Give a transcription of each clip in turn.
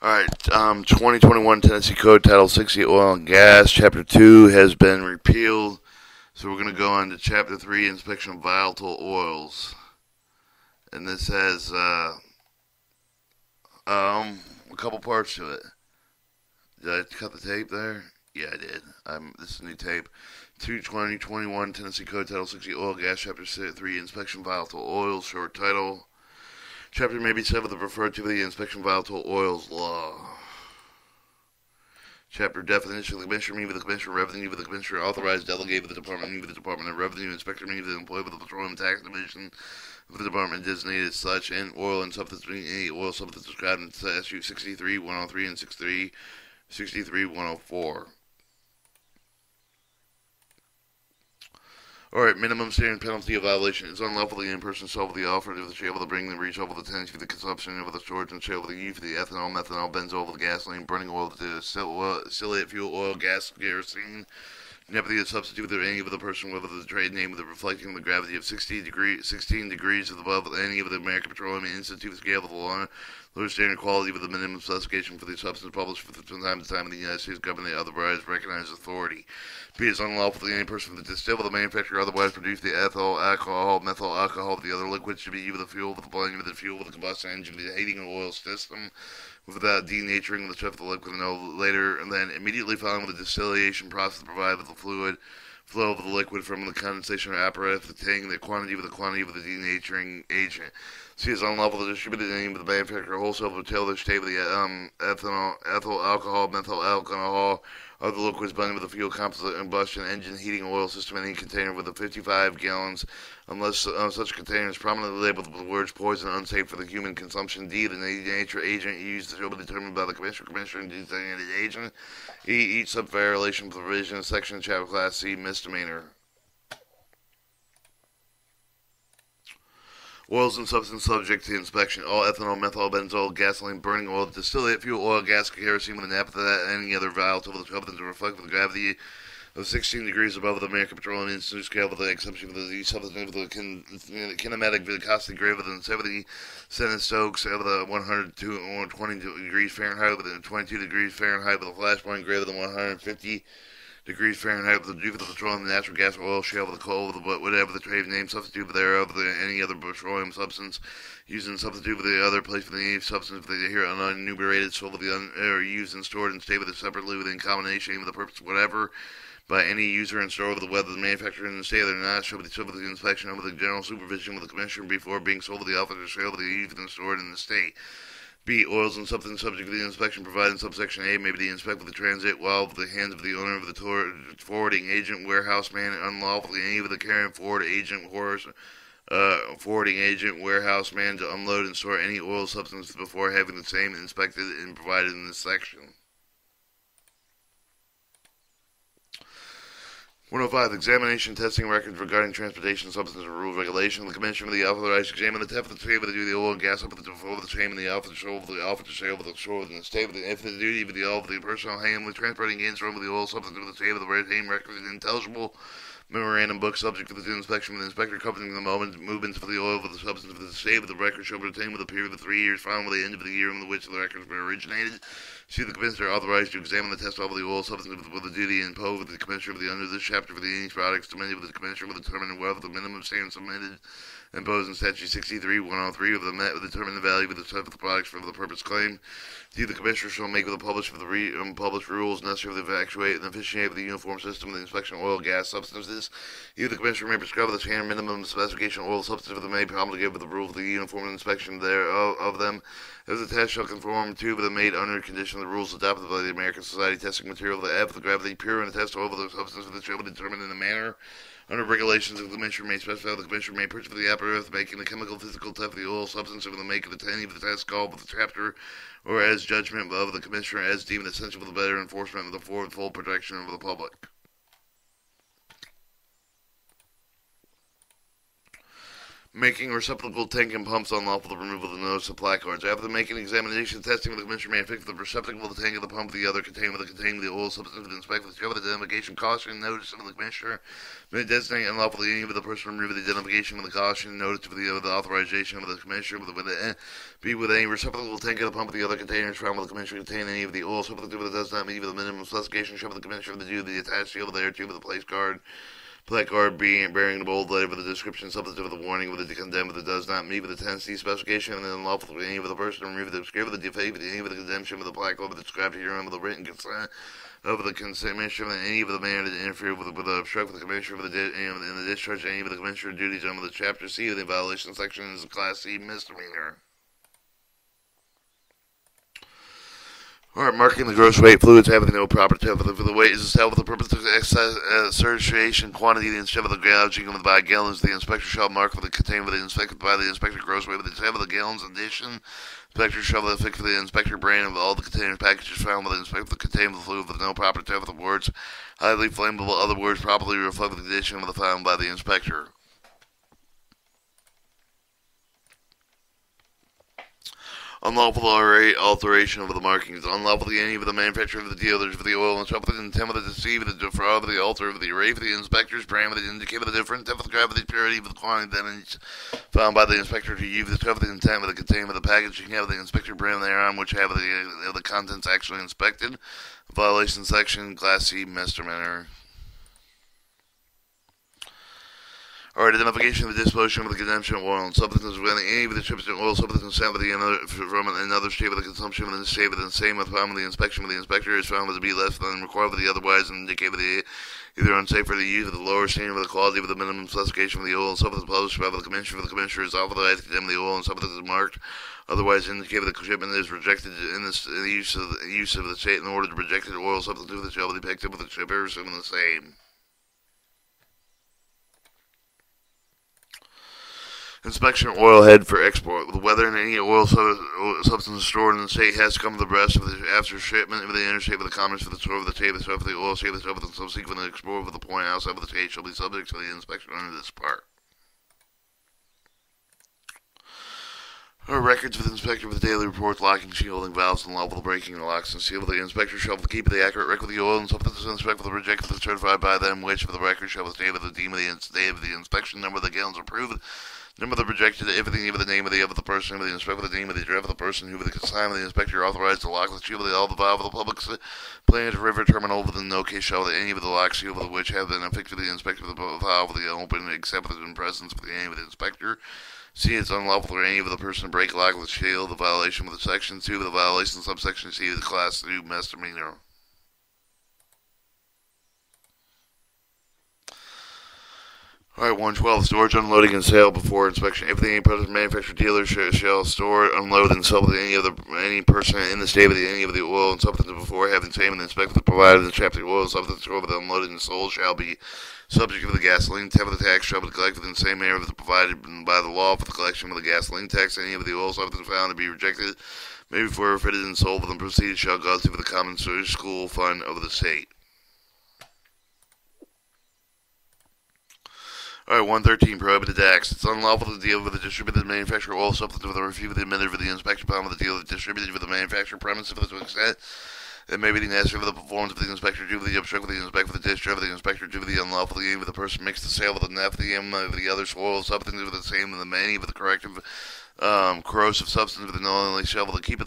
Alright, 2021 Tennessee Code Title 60 Oil and Gas, Chapter 2 has been repealed. So we're going to go on to Chapter 3, Inspection of Volatile Oils. And this has a couple parts to it. Did I cut the tape there? Yeah, I did. This is a new tape. 2021 Tennessee Code Title 60 Oil and Gas, Chapter 3, Inspection of Volatile Oils, short title. Chapter may be said with the referred to the Inspection of Volatile Oils Law. Chapter definition: the Commissioner, me with the Commissioner of Revenue, with the Commissioner authorized, delegate with the Department, me with the Department of Revenue, Inspector, me with the employee with the Petroleum Tax Division, with the Department designated as such, and oil and substance, any oil substance described in Statute 63-103 and 63-104. Alright, minimum standard penalty of violation is unlawfully in person sale of the offer of the sale of the bring the resale of the tenancy for the consumption of the storage and sale of the use of the ethanol, methanol, benzol, the gasoline, burning oil, the distillate fuel, oil, gas, kerosene, never the substitute of any of the person with the trade name with the reflecting the gravity of 16 degrees above any of the American Petroleum Institute scale of the law, lower standard quality with the minimum specification for the substance published from time to time in the United States government and otherwise recognized authority. B is unlawful to any person that distill, the manufacturer, otherwise produce the ethyl, alcohol, methyl alcohol, the other liquids should be used with the fuel, with the blending of the fuel, with the combustion engine, the heating of oil system, without denaturing the stuff of the liquid no later, and then immediately following the distillation process to provide with the fluid flow of the liquid from the condensation apparatus containing the quantity of the denaturing agent. C is unlawful to distribute the name of the manufacturer, wholesale, retail, the state of the ethyl alcohol, methyl alcohol, other liquids blended with the fuel composite combustion engine heating oil system in any container with a 55 gallons, unless such container is prominently labeled with the words poison, unsafe for the human consumption. D, the nature agent used shall be determined by the Commissioner and designated agent. E, each sub-violation provision, section, chapter, class C, misdemeanor. Oils and substances subject to inspection: all ethanol, methyl, benzol, gasoline, burning oil, distillate fuel, oil, gas, kerosene with an epithet, and any other volatile substance to reflect with the gravity of 16 degrees above the American Petroleum Institute scale, with the exception of the substance with the kinematic viscosity greater than 70 Stokes of the 120 degrees Fahrenheit, with 22 degrees Fahrenheit, with a flash point greater than 150 degrees Fahrenheit with the due for the petroleum, natural gas, oil, shale, with the coal, with the, whatever the trade name, substitute thereof, any other petroleum substance, used in substitute for the other place for the substance, if they hear unenumerated, sold with the or used and stored and stayed with it separately within combination with the purpose whatever, by any user and store of the whether the manufacturer in the state or not, shall be subject to the inspection of the general supervision of the Commissioner before being sold to the office or sale of the used and stored in the state. B. Oils and substances subject to the inspection provided in subsection A may be inspected with the transit while the hands of the owner of the forwarding agent, warehouse man, unlawfully any of the carrying forward agent, forwarding agent, warehouse man to unload and store any oil substance before having the same inspected and provided in this section. 105. Examination testing records regarding transportation substance rules regulation. The Commissioner of the authorized to examine the test of the table to do the oil and gas up at the over the chain and the offer to show over the offer to sale with the shore within the state with the if the duty with the all of the personal handling transporting against from the oil substance with the table the red name record is intelligible memorandum book subject to the inspection with the inspector accompanying the movements for the oil of the substance of the state of the record shall be retained with a period of 3 years following the end of the year in which the records were originated. See the Commissioner authorized to examine the test of the oil substance with the duty imposed with the Commissioner of the under this chapter for the any products submitted with the Commissioner will determine whether the minimum standard submitted imposed in Statute 63-103 of the met will determine the value of the type of the products for the purpose claimed. D. The Commissioner shall make with the published published rules necessary to evaluate and officiate with the uniform system of the inspection of oil, gas, substances. E. The Commissioner may prescribe the standard minimum specification of oil substances that may promulgate with the rules of the uniform inspection thereof of them. As the test shall conform to the made under condition of the rules adopted by the American Society Testing Material, the F, the gravity pure, and the test of the substance of the shall be determined in a manner under regulations of the Commissioner may specify the Commissioner may purchase the apparatus making the chemical physical test of the oil substance of the make of the any of the test called with the chapter or as judgment of the Commissioner as deemed essential for the better enforcement of the full protection of the public. Making receptacle tank and pumps unlawful, the removal of the notice of placards. After making examination testing of the commissioner may fix the receptacle of the tank of the pump, the other container containing the oil substance, the inspect with the identification caution notice of the commissioner may designate unlawfully any of the person remove the identification of the caution notice of the authorization of the commissioner be with any receptacle tank of the pump of the other containers found with the commissioner contain any of the oil substance that does not meet the minimum specification show of the commissioner of the due the attached seal thereto with the place card. Placard bearing the bold letter with the description subject of the warning with the condemned that does not meet with the tenancy specification and unlawful for any of the person to remove the obscure with the defect with any of the condemnation with the placard with the described herein with the written consent of the commissioner and any of the manner that interfere with the obstruct with the commissioner in the discharge of any of the commissioner duties under the chapter C of the violation section is a class C misdemeanor. Alright, marking the gross weight fluids having no proper temperature for the weight is established for the purpose of assertion quantity instead of the gouging of by gallons. The inspector shall mark for the container the inspected by the inspector gross weight with the tab of the gallons addition. Inspector shall affix for the inspector brand of all the container packages found with the inspector the container of the fluid with no proper temperature of the words highly flammable. Other words properly reflect the condition of the found by the inspector. Unlawful alteration of the markings. Unlawful any of the manufacturer of the dealers of the oil and stuff with the intent of the deceive, the defraud of the alter of the array for the inspectors, parameter indicate the different depth of the gravity, purity of the quantity that is found by the inspector to use the stuff with the intent of the containment of the packaging have the inspector brand thereon which have the contents actually inspected. Violation section, class C misdemeanor. Alright, identification of the disposition of the consumption of oil and substances when any of the trips in oil substances sent from another state of the consumption within the state within the same upon the inspection of the inspector is found to be less than required of the otherwise indicate either unsafe for the use of the lower standard of the quality of the minimum specification of the oil and substance published by the commissioner for the commissioner is authorized to condemn the oil and substance is marked. Otherwise indicate that the shipment is rejected in the use of the state in order to reject the oil substance that shall be picked up with the shipper assuming the same. Inspection of oil head for export. Whether any oil substance stored in the state has to come to the breast of the after shipment of the interstate with the commerce for the store of the tape, the stuff of the oil, save the stuff of the subsequent export with the point outside of the tape shall be subject to the inspection under this part. Or records with the inspector of the daily reports, locking, shielding, valves, and lawful breaking the locks and seal. The inspector shall keep the accurate record of the oil and substances inspect with the rejected certified by them, which for the record shall stay with the deem of the day of the inspection number of the gallons approved. Number of the rejected, everything with the name of the person, with the inspector, with the name of the address of the person who with the consignment of the inspector authorized to lock the shield of all the valve of the public plant river terminal within no case shall any of the lock shield of which have been affixed to the inspector of the valve of the open except in presence of the name of the inspector. C. It's unlawful for any of the person to break lock of the shield, the violation with the section 2 of the violation subsection C of the class 2 misdemeanor. Alright, 112. Storage, unloading, and sale before inspection. Everything any present manufacturer dealer shall store, unload, and sell with any person in the state with any of the oil and substance before having same and inspected provided the chapter oil and substance over the unloaded and sold shall be subject to the gasoline tab of the tax shall be collected in the same manner as provided by the law for the collection of the gasoline tax. Any of the oil substance found to be rejected may be forfeited and sold within proceeds shall go to the common school fund of the state. Alright, 113, prohibited acts. It's unlawful to deal with the distributed manufacturer oil substance with a refuse of the admitted for the inspection upon with the deal distributed with the manufacturer premise to the extent it may be necessary for the performance of the inspector due to the obstruct with the inspector for the discharge of the inspector due to the unlawful aim of the person makes the sale with the naphthalene of the other oil substance with the same than the many with the corrective corrosive substance with the knowingly sale with the keep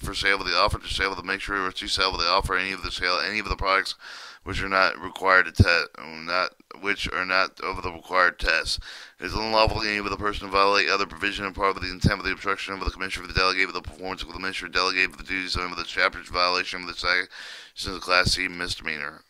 for sale with the offer to sale with the make sure or to sell with the offer any of the sale any of the products which are not required to test, which are not of the required tests. It is unlawful any of the person to violate other provision and part of the intent of the obstruction of the commissioner for the delegate of the performance of the commissioner delegate of the duties of the chapter's violation of the section of the class C misdemeanor.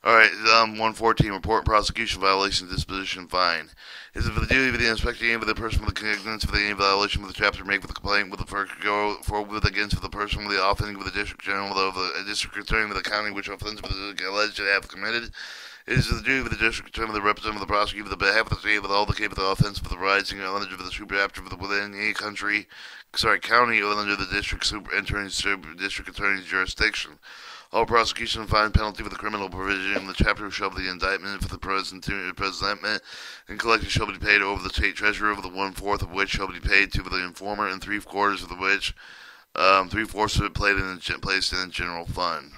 Alright, 114, report prosecution violation disposition fine. Is it for the duty of the inspector aim of the person with the cognizance for the aim violation with the chapter make with the complaint with the first go forward against for the person with the offending with the district general of the district attorney with the county which offense with the alleged to have committed. It is the duty of the district attorney of the representative of the prosecutor with the behalf of the state with all the case of the offense for the rising under of the super chapter within any county or under the district attorney's jurisdiction. All prosecution and fine penalty for the criminal provision in the chapter shall be the indictment for the presentment and collected shall be paid over the state treasurer, over the 1/4 of which shall be paid to the informer, and 3/4 of which 3/4 of it placed in the general fund.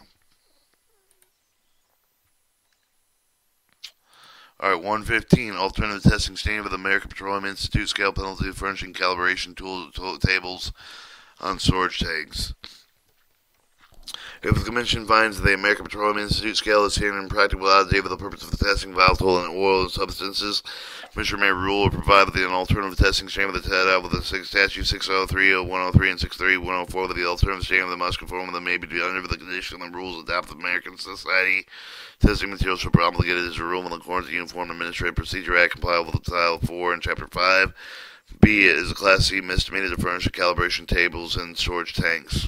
Alright, 115, alternative testing standard of the American Petroleum Institute, scale penalty of furnishing calibration tables on storage tanks. If the Commission finds that the American Petroleum Institute scale is here in practical outdated for the purpose of the testing of alcohol and oil and substances, the Commissioner may rule or provide that an alternative testing standard that set out with the statute 603, 103, and 63, 104 that the alternative standard that must conform with them may be under the condition and rules adopted by the American Society. Testing materials shall be obligated as a rule in accordance with the Uniform Administrative Procedure Act, complied with Title 4 and Chapter 5. B is a Class C misdemeanor to furnish the calibration tables and storage tanks.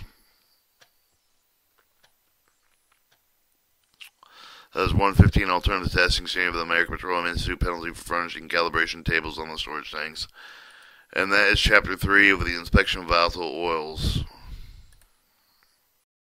That is 115, alternative testing standard of the American Petroleum Institute, penalty for furnishing calibration tables on the storage tanks. And that is Chapter 3 of the inspection of volatile oils.